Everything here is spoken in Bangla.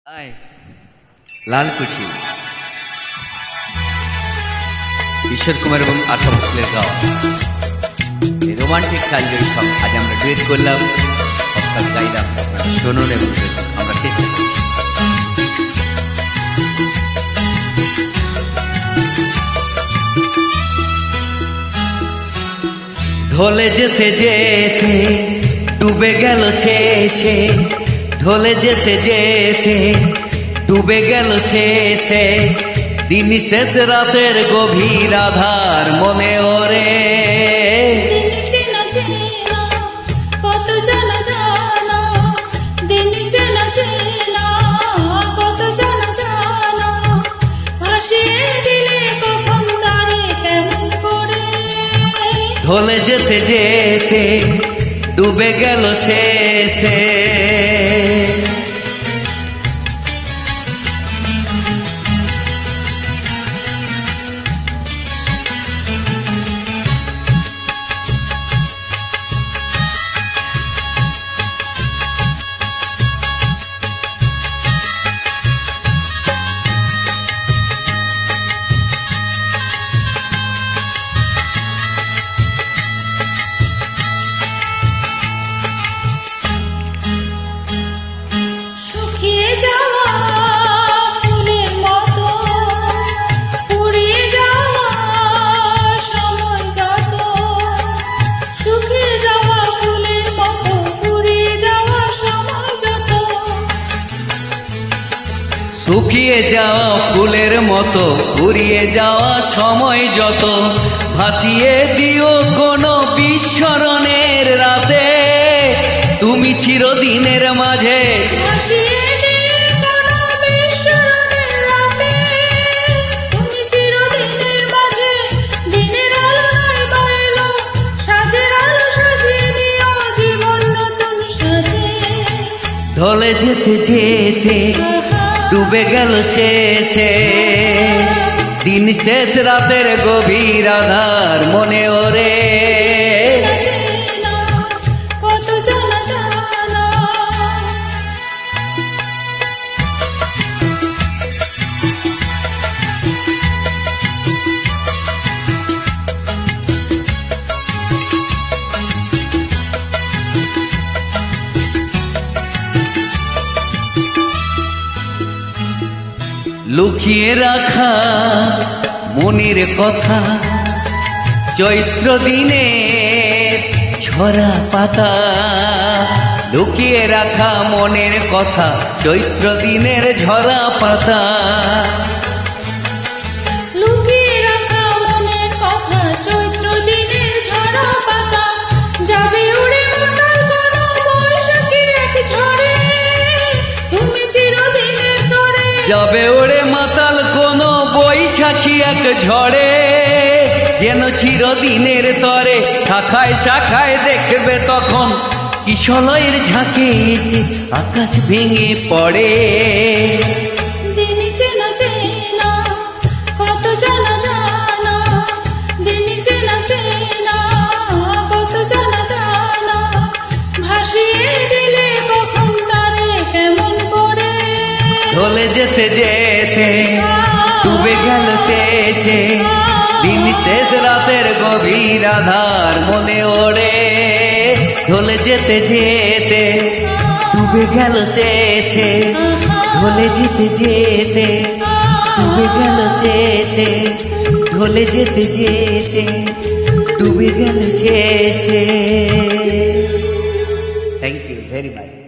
আয় লালকুঠি ঈশ্বর কুমার এবং আশা ভোসলের গাওয়া এই রোমান্টিক কালজয়ী সব আজ আমরা ডুয়েট করলাম, অর্থাৎ গাইলাম। শুনুন এবং আমরা চেষ্টা করছি। ঢলে যেতে যেতে ডুবে গেল শেষে, ঢলে যেতে যেতে ডুবে গেল শেষে, দিন শেষ রাতের গভীর আধার মনে ওরে। ঢলে যেতে যেতে ডুবে গেল শেষে, শুকিয়ে যাওয়া ফুলের মতো ফুরিয়ে যাওয়া সময় যত, ভাসিয়ে দিও কোনো বিস্মরণের রাতে, তুমি চিরদিনের মাঝে। ঢলে যেতে যেতে ডুবে গেল শেষে, দিন শেষ রাতের গভীর আধার মনে ওরে। লুকিয়ে রাখা মনের কথা, চৈত্র দিনে ঝরা পাতা। লুকিয়ে রাখা মনের কথা, চৈত্র দিনের ঝরা পাতা। লুকিয়ে রাখা মনের কথা, চৈত্র দিনের ঝরা পাতা। যাবে উড়ে মাতাল কোনো বৈশাখী এক ঝড়ে, তুমি চিরদিনের তরে। যাবে উড়ে মাতাল কোনো বৈশাখী এক ঝড়ে, যেন চিরদিনের তরে। শাখায় শাখায় দেখবে তখন কিশলয়ের ঝাঁকে এসে আকাশ ভেঙে পড়ে। দিন চেনা চেনা কত জানা জানা, দিন চেনা চেনা কত জানা জানা, ভাসিয়ে দিলে কখন তারে কেমন করে। ঢলে যেতে যেতে ডুবে গেল শেষে, দিন শেষ রাতের গভীর আধার মনে ওড়ে। ঢলে যেতে যেতে ডুবে গেল শেষে, ঢলে যেতে যেতে ডুবে গেল শেষে, ঢলে যেতে যেতে ডুবে গেল শেষে। Thank you very much.